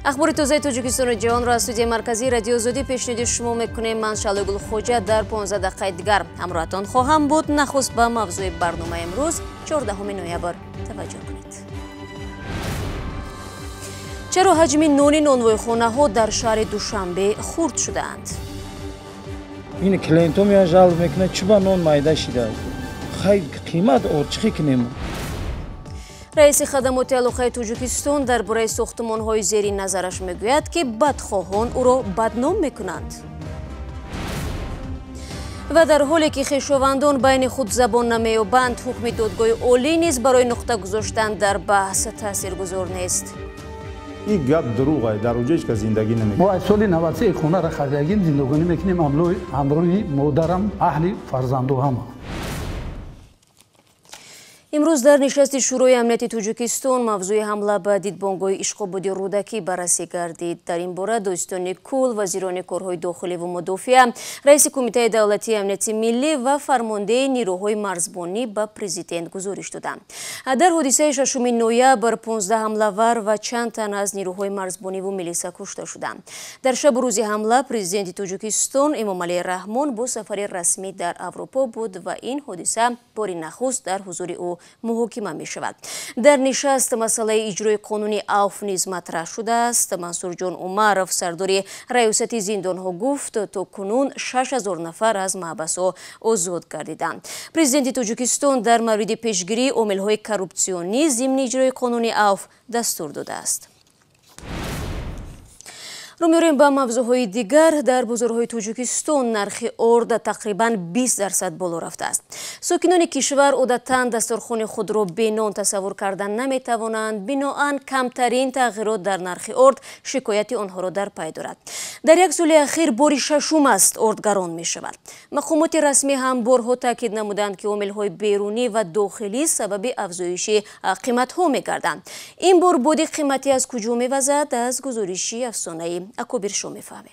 اخبار تازه تاجیکستان و جهان را از استودیوی مرکزی رادیو آزادی پیشنهاد شما میکنیم. من شعله خوجه در 15 دقیقه دیگر همراهتان خواهم بود. نخست به موضوع برنامه امروز 14 نوامبر توجه کنید. چرا حجم نان نانوای خانه ها در شهر دوشنبه خرد شدند؟ این کلینتون یا جلب میکنه چه با نان مایده شده خیلی قیمت ارچخی کنیم. رئیس خدمات علاقه تاجیکستان درباره ساختمان‌های زیر نظرش میگوید که بدخواهان او را بدنام میکنند. و در حالی که خویشاوندان بین خود زبان نمییابند، حکم دادگاه عالی نیز برای نقطه گذاشتن در بحث تاثیرگذار نیست. این گپ دروغه، در اوجش که زندگی نمیکنیم. ما از سال 93 خونه را خریدیم، زندگانی میکنیم همراه مادرم، اهل فرزندو همه. امروز در نشست شورای امنیت تاجیکستان موضوع حمله به دیدبانگاه اشغالبادی رودکی بررسی گردید. در این باره داستان کل وزیران کارهای داخلی و مدافع، رئیس کمیته دولتی امنیت ملی و فرمانده نیروهای مرزبانی به پرزیدنت گزارش دادند. در حادثه 6 نوامبر 15 حمله‌ور و چند تن از نیروهای مرزبانی و میلیسا کشته شدند. در شب روز حمله پرزیدنت تاجیکستان امام علی رحمان با سفر رسمی در اروپا بود و این حادثه بار نخست در حضور او محاکمه می شود. در نشست مسئله اجرای قانونی عفو نیز مطرح شده است. منصور جان عمرов سردار ریاست زندان ها گفت تا کنون 6000 نفر از محبس ها آزاد گردیدند. پرزیدنت تاجیکستان در مورد پیشگیری عامل های کروپسیونی ضمن اجرای قانونی عفو دستور داده است. رو می‌ریم به موضوعهای دیگر. در بازارهای تاجیکستان نرخ ارد تقریباً 20% بالا رفته است. ساکنان کشور عادتاً دسترخوان خود را بی نان تصور کردن نمی‌توانند. بنابراین کمترین تغییرات در نرخ ارد شکایت آنها را در پی دارد. در یک سال اخیر بار ششم است ارد گران می‌شود. مقامات رسمی هم بارها تاکید نمودند که عامل‌های بیرونی و داخلی سبب افزایش قیمت‌ها می‌گردند. این بار بود قیمتی از کجا می‌وزد؟ از گزارشی افسانه‌ای اکبر شو میفهمیم.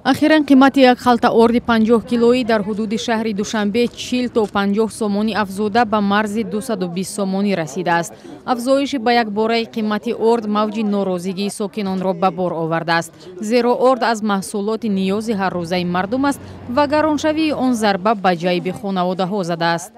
اخیراً قیمت یک خلطه ارد 50 کیلویی در حدود شهر دوشنبه 40 تا 50 سومانی افزوده به مرز 220 سومانی رسیده است. افزایش به یک باره قیمت ارد موج ناراضگی ساکنان را به بار آورده است. زیرا ارد از محصولات نیاز هر روزه مردم است و گرانشوی آن ضربه به جیب خانواده ها زده است.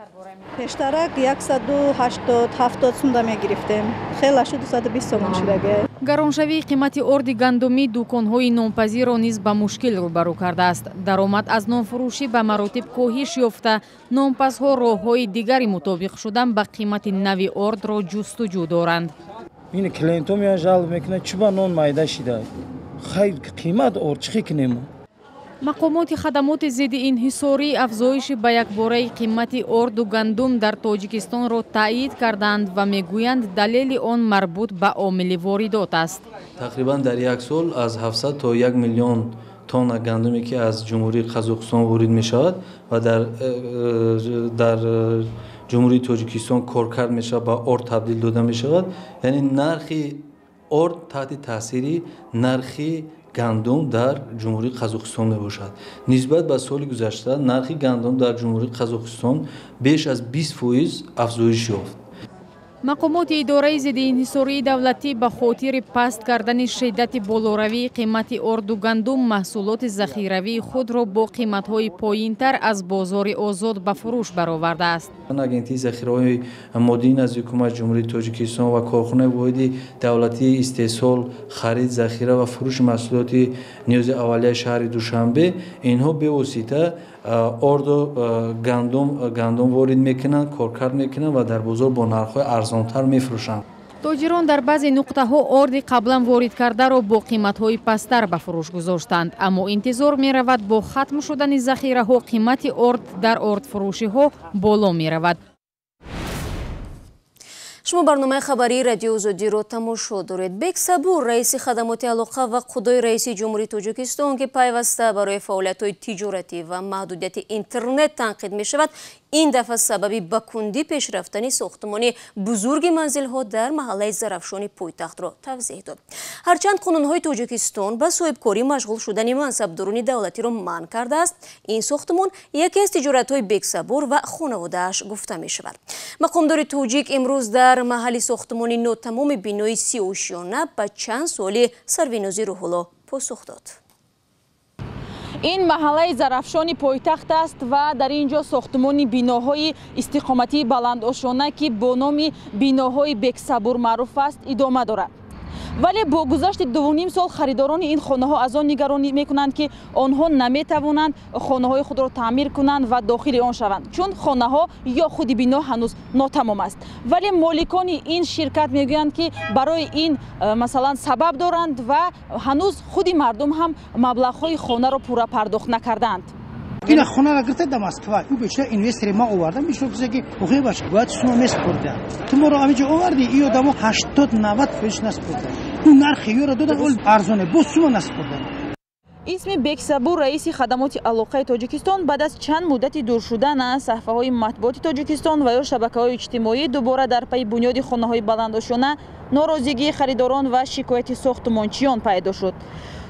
پیشترک 180-70 سوم میگرفتیم. خیلی شد 220 سوم شده. گرانشوی قیمت ارد گندمی دکان‌های نانپزیر را نیز به مشکل روبرو کرده است. درآمد از نان فروشی به مراتب کاهش یافته، نانپزها راه‌های دیگری مطابق شدن به قیمت نوی ارد را جستجو دارند. این کلینتون یا جلب میکنه چه با نان مایده شده خیلی قیمت ارچخی کنیم. مقامات خدمات ضد انحصاری افزایش به یک باره قیمت ارد و گندم در تاجیکستان را تایید کردند و میگویند دلیل آن مربوط به عامل واردات است. تقریبا در یک سال از 700 تا 1 میلیون تن گندمی که از جمهوری قزاقستان وارد می شود و در جمهوری تاجیکستان کار کرد می شود به ارد تبدیل داده می شود. یعنی نرخ ارد تحت تاثیر نرخ گندم در جمهوری قزاقستان می باشد. نسبت به سال گذشته نرخ گندم در جمهوری قزاقستان بیش از 20% افزایش یافت. مقامات اداره ضد انحصاری دولتی به خاطر پست کردن شدت بالاروی قیمت ارد و گندم محصولات ذخیروی خود را با قیمت‌های پایین‌تر از بازار آزاد به فروش برآورده است. اگنتی ذخیره‌های مادی از حکومت جمهوری تاجیکستان و کارخانه واحد دولتی استحصال، خرید، ذخیره و فروش محصولات نیاز اولیه شهر دوشنبه اینها به واسطه ارد و گندم وارد میکنند، کارکرد میکنند و در بازار با نرخ‌های ارزانتر میفروشند. تاجران در بعضی نقطه‌ها ارد قبلا وارد کرده را با قیمت‌های پست‌تر به فروش گذاشتند، اما انتظار می‌رود با ختم شدن ذخیره‌ها قیمت ارد در ارد فروشی‌ها بالا می‌رود. شما برنامه خبری رادیو آزادی را تماشا دارید. بک صبور رئیس خدمات علاقه و خدای رئیس جمهوری تاجیکستان که پیوسته برای فعالیت‌های تجارتی و محدودیت اینترنت تنقید می‌شود، این دفعه سببی به کندی پیش رفتن ساختمان بزرگ منزل‌ها در محله زرافشان پایتخت را توضیح داد. هرچند قانون‌های تاجیکستان به صاحبکاری مشغول شدن منصبداران دولتی را منع کرده است، این ساختمان یکی از تجارت‌های بک صبور و خانواده‌اش گفته می‌شود. مقامدار تاجیک امروز در در محل ساختمان ناتمام بینای سیاوشیانه به چند سال سروینازی روح‌الله پاسخ داد. این محله زرافشانی پایتخت است و در اینجا ساختمان بیناهای استقامتی بلندآشانه که با نام بیناهای بکصبور معروف است ادامه دارد. ولی با گذشت 2.5 سال خریداران این خانه ها از آن نگرانی میکنند که آنها نمیتوانند خانه های خود را تعمیر کنند و داخل آن شوند، چون خانه ها یا خود بنا هنوز ناتمام است. ولی مالکان این شرکت میگویند که برای این مثلا سبب دارند و هنوز خود مردم هم مبلغ های خانه را پورا پرداخت نکردند. این خونه را گرفته در مسکو او بیشتر اینوستر ما آوردن میشه که خوبه باشه باید شما میسپرده تو ما رو همینجا آوردی این آدمو 80-90 فیش نسپرده اون نرخ یورو دادن اول ارزانه بس شما نسپرده. اسم بکصبور رئیس خدمات علاقه تاجیکستان بعد از چند مدت دور شدن از صفحه‌های مطبوعات تاجیکستان و یا شبکه‌های اجتماعی دوباره در پی بنیاد خانه‌های بلندآشانه ناراضگی خریداران و شکایت ساختمانچیان پیدا شد.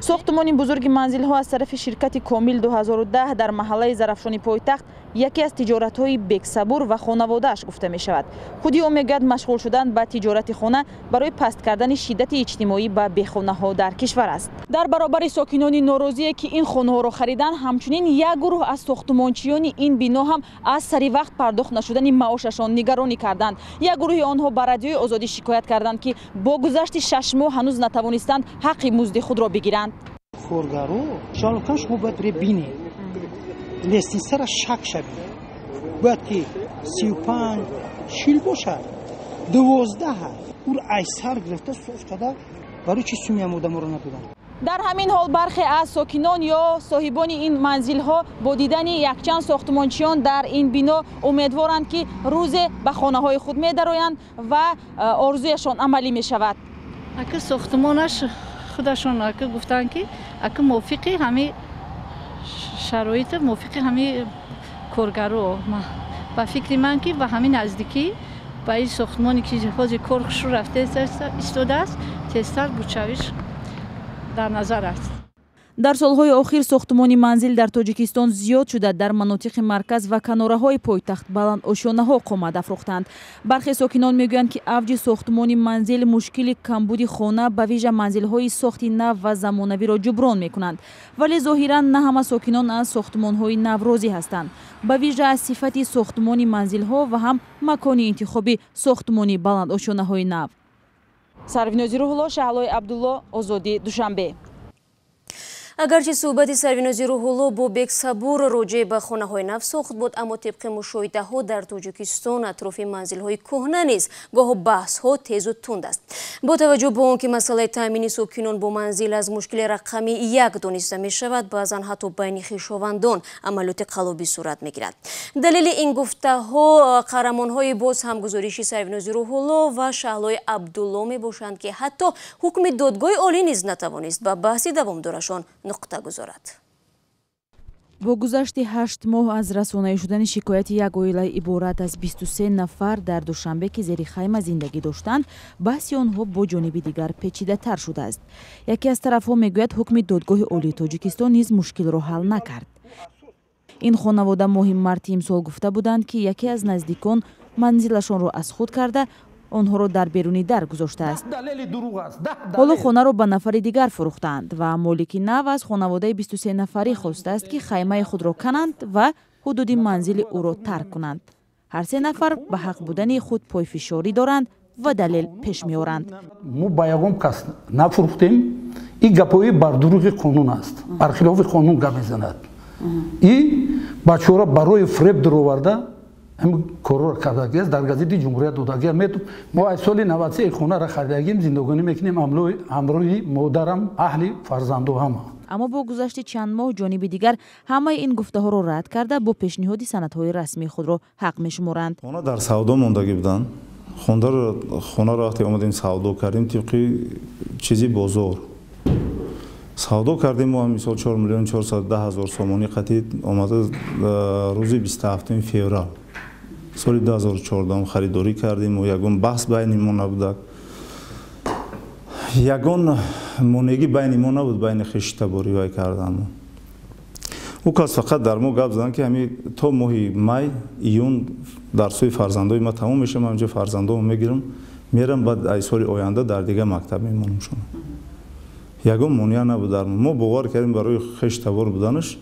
ساختمان بزرگ منزل‌ها از طرف شرکت کامل 2010 در محله زرافشانی پایتخت یکی از تجارت‌های بکصبور و خانواده‌اش گفته می‌شود. خودی او میگوید مشغول شدن به تجارت خانه برای پست کردن شدت اجتماعی به بیخانه‌ها در کشور است. در برابر ساکنان ناراضی که این خانه‌ها را خریدن، همچنین یک گروه از ساختمانچیان این بنا هم از سری وقت پرداخت نشدن معاششان نگرانی کردند. یک گروه آنها به رادیوی آزادی شکایت کردند که با گذشت 6 ماه هنوز نتوانستند حق مزد خود را بگیرند. خورگارو شالکش مو باید بینی لیستی سر شک شد باید که 35 شیل باشد 12 اون ایسر گرفته صوف کده برای چی سومی اموده ما رو ندادن. در همین حال برخی از ساکنان یا صاحبان این منزل ها با دیدن یک چند ساختمانچیان در این بنا امیدوارند که روز به خانه های خود می درآیند و آرزویشان عملی می شود. اگه ساختمانش خودشون اگه گفتن که اگه موافقی همه شرایط موافقی همه کارگرو با فکر من که و همین نزدیکی با این ساختمانی که جهاز کارش رو رفته ایستاده است تستر بوچویش در نظر است. در سالهای آخر ساختمان منزل در تاجیکستان زیاد شده در مناطق مرکز و کناره‌های پایتخت بلندآشانه‌ها قامت افروختند. برخی ساکنان میگویند که اوج ساختمان منزل مشکل کمبود خانه به ویژه منزل‌های ساختی نو و زمانوی را جبران می‌کنند، ولی ظاهراً نه همه ساکنان از ساختمان‌های نو راضی هستند، به ویژه از صفت ساختمان منزل‌ها و هم مکان انتخابی ساختمان بلندآشانه‌های نو. سروینازی روح‌الله، شهلای عبدالله، آزادی، دوشنبه. اگرچه صحبت سروینازی روح‌الله با بکصبور راجع به خانه‌های نو ساخت بود، اما طبق مشاهده‌ها در تاجیکستان اطراف منزل‌های کهنه نیز گاه بحث‌ها تیز و تند است. با توجه به آنکه مسئله تامین ساکنان با منزل از مشکل رقمی 1 دانسته می‌شود، بعضاً حتی بین خویشاوندان عملیات قلابی صورت می‌گیرد. دلیل این گفته‌ها قهرمان‌های باز هم گزارش سروینازی روح‌الله و شهلای عبدالله می‌باشند که حتی حکم دادگاه عالی نیز نتوانست به بحث دوامدارشان نقطه گذارد. با گذشت 8 ماه از رسانه‌ای شدن شکایت یک عائله عبارت از 23 نفر در دوشنبه که زیر خیمه زندگی داشتند، بحث آنها با جانب دیگر پیچیده تر شده است. یکی از طرف‌ها میگوید حکم دادگاه عالی تاجیکستان نیز مشکل را حل نکرد. این خانواده ماهی مارت امسال گفته بودند که یکی از نزدیکان منزلشان را از خود کرده آنها را در بیرونی در گذاشته است. حالا خانه را به نفر دیگر فروختند و مالک نو از خانواده 23 نفری خواسته است که خیمه خود را کنند و حدود منزل او را ترک کنند. هر 3 نفر به حق بودن خود پای فشاری دارند و دلیل پیش می آورند. ما با یگام کس نفروختیم. این گپای بر دروغ قانون است. برخلاف قانون گپ میزند. این بچه‌ها را برای فریب درآورده هم کارو کرده است. در گزیده جمهوریت دادگی میتو ما از سال 93 خونه را خریدیم، زندگانی میکنیم همراه مادرم، اهل فرزندوام. اما با گذشت چند ماه جانب دیگر همه این گفته ها را رد کرده با پیشنهاد سندهای رسمی خود را حق میشمرند. خانه در سودا موندگی بودن. خانه را وقتی اومدیم سودا کردیم طبق چیزی بازار سودا کردیم. ما مثلا 4,410,000 سومانی قطعی اومده روزی 27 فوریه سال 2014 خریداری کردیم و یگان بحث بین ما نبود، یگان مونگی بین ما نبود، بین خویش تباری وای کردن. او کس فقط در مو گپ زدن که همین تا ماه می ایون درسوی فرزندای ما تموم میشه، من اونجا فرزندامو میگیرم میرم، بعد ای سال آینده در دیگه مکتب میمونم. شما یگان مونیا نبود در ما باور کردیم برای خش توار بودنش.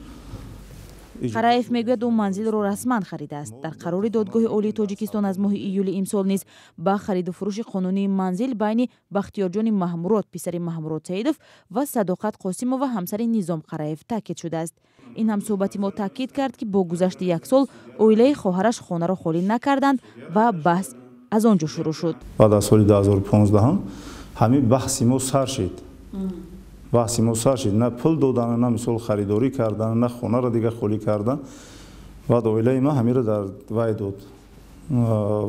қараев мегӯяд ӯ манзилро расман харидааст. дар қарори додгоҳи олии тоҷикистон аз моҳи июли имсол низ ба хариду фурӯши қонунии манзил байни бахтиёрҷони маҳмурод писари маҳмурод саидов ва садоқат қосимова ҳамсари низом қараев таъкид шудааст. ин ҳамсӯҳбати мо таъкид кард ки бо гузашти як сол оилаи хоҳараш хонаро холӣ накарданд ва баҳс аз он ҷо шурӯъ шуд. баъд аз соли 2015 ҳамин баҳси мо сар шид. بحثی موسر شد، نه پول دادن، نه مثال خریداری کردن، نه خانه را دیگه خالی کردن. بعد اویلای ما همین را در وای داد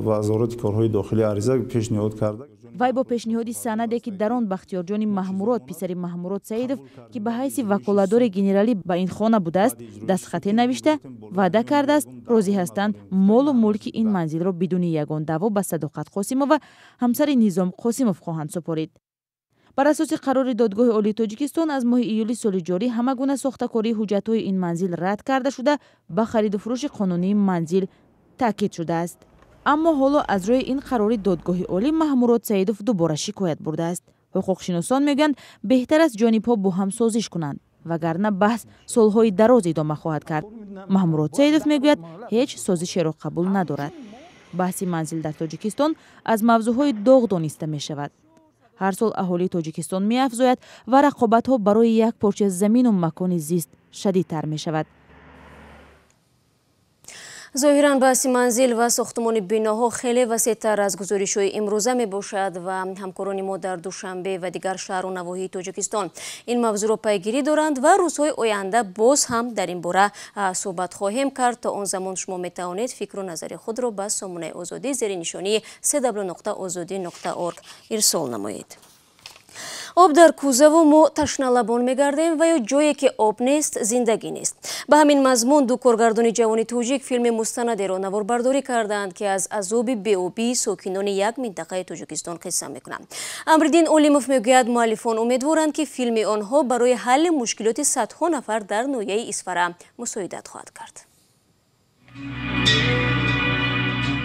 وزارت کارهای داخلی عریضه پیشنهاد کرده. وای با پیشنهادی سنده که در آن بختیارجان محمورات پسر محمورات سعیدов که به حیث وکالتدار گنرالی با این خانه بوده است دستخط نوشته وعده کرده است راضی هستند مال و ملک این منزل را بدون یگان دعوا به صداقت قاسمov و همسر نظام قاسمov خواهند سپارید. بر اساس قرار دادگاه عالی تاجیکستان از ماه ایولی سال جاری همه گونه ساختکاری حجت‌های این منزل رد کرده شده به خرید و فروش قانونی منزل تاکید شده است. اما حالا از روی این قرار دادگاه عالی محمورات سعیدов دوباره شکایت برده است. حقوقشناسان میگویند بهتر است جانب‌ها با هم سازش کنند وگرنه بحث سالهای دراز ادامه خواهد کرد. محمورات سعیدов میگوید هیچ سازشی را قبول ندارد. بحث منزل در تاجیکستان از موضوعهای داغ دانسته می شود. هر سال اهالی تاجیکستان می افزاید و رقابت ها برای یک پارچه زمین و مکان زیست شدیدتر می شود. ظاهراً بحث منزل و ساختمان بناها خیلی وسیع‌تر از گزارش‌های امروزه میباشد و همکاران ما در دوشنبه و دیگر شهر و نواحی تاجیکستان این موضوع را پیگیری دارند و روزهای آینده باز هم در این باره صحبت خواهیم کرد. تا آن زمان شما میتوانید فکر و نظر خود را به سامانه آزادی زیر نشانی www.azadi.org ارسال نمایید. آب در کوزه و ما تشنه لبان میگردیم و یا جایی که آب نیست زندگی نیست. به همین مضمون دو کارگردان جوان توجیک فیلم مستندی را نواربرداری کردند که از عذاب بی‌آبی ساکنان یک منطقه تاجیکستان قصه میکنند. امردین اولیموف میگوید مؤلفان امیدوارند که فیلم آنها برای حل مشکلات صدها نفر در ناحیه اسفره مساعدت خواهد کرد.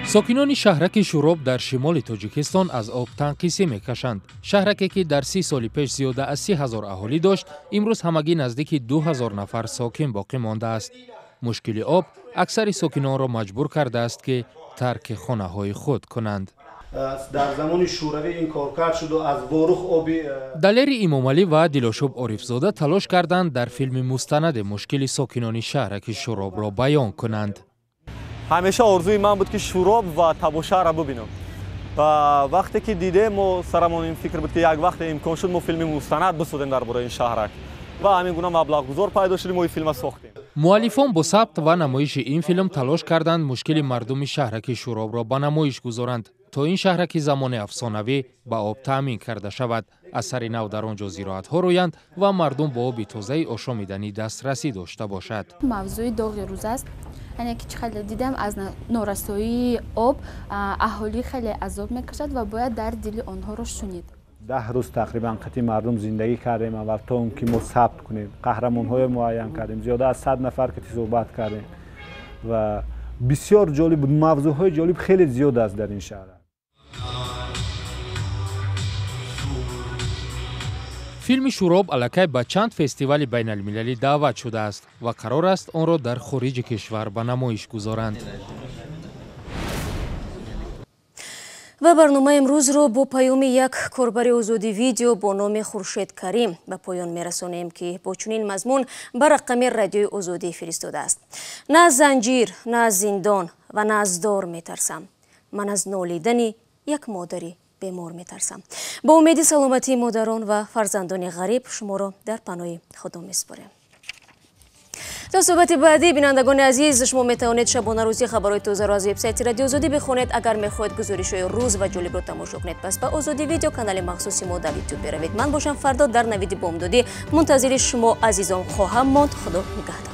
ساکنان شهرک شوراب در شمال تاجیکستان از آب تنقیصی میکشند. شهرکی که در 30 سال پیش زیاده از 30,000 اهالی داشت، امروز همگی نزدیک 2,000 نفر ساکن باقی مانده است. مشکل آب اکثر ساکنان را مجبور کرده است که ترک خانه های خود کنند. در زمان شوروی این کار کرد شد و از بارخ آبی دلیر امامعلی و دلاشوب عارفزاده تلاش کردند در فیلم مستند مشکل ساکنان شهرک شوراب را بیان کنند. همیشه آرزوی من بود که شوراب و تباشه را ببینم و وقتی که دیدم ما سرمون این فکر بود که یک وقت امکان شد ما فیلم مستند بسازیم درباره این شهرک و همین گونه مبلغ گذار پیدا شدیم و این فیلم ساختیم. مؤلفان با ثبت و نمایش این فیلم تلاش کردند مشکل مردم شهرک شوراب را به نمایش گذارند تا این شهرک زمان افسانوی به آب تامین کرده شود. اثر نو در آنجا زراعت‌ها رویند و مردم با آب تازه آشامیدنی دسترسی داشته باشد. موضوع داغ روز است. یعنی که خیلی دیدم از نارسایی آب اهالی خیلی عذاب میکشد و باید در دل آنها را شنید. 10 روز تقریبا قطعی مردم زندگی کردیم اول تا اون که ما ثبت کنیم قهرمان‌های معین کردیم زیاده از 100 نفر که صحبت کردیم و بسیار جالب بود. موضوعهای جالب خیلی زیاد است در این شهر. فیلم شوراب الکی به چند فستیوال بین المللی دعوت شده است و قرار است آن را در خارج کشور به نمایش گذارند. و برنامه امروز رو با پیام یک کاربر آزادی ویدیو با نام خورشید کریم به پایان میرسانیم که با چنین مضمون به رقم رادیوی آزادی فرستاده است. نه از زنجیر، نه از زندان و نه از دار میترسم. من از نالیدن یک مادری بیمار میترسم. با امید سلامتی مادران و فرزندان غریب شما را در پناه خدا میسپاریم. تا صحبت بعدی بینندگان عزیز شما میتوانید شبانه روزی خبرهای تازه را از وبسایت رادیو آزادی بخونید. اگر میخواهید گزارش‌های روز و جالب را تماشا کنید پس به آزادی ویدیو کانال مخصوصی ما در یوتیوب بروید. من باشم فردا در نوید بامدادی منتظر شما عزیزان خواهم ماند. خدا نگهدار.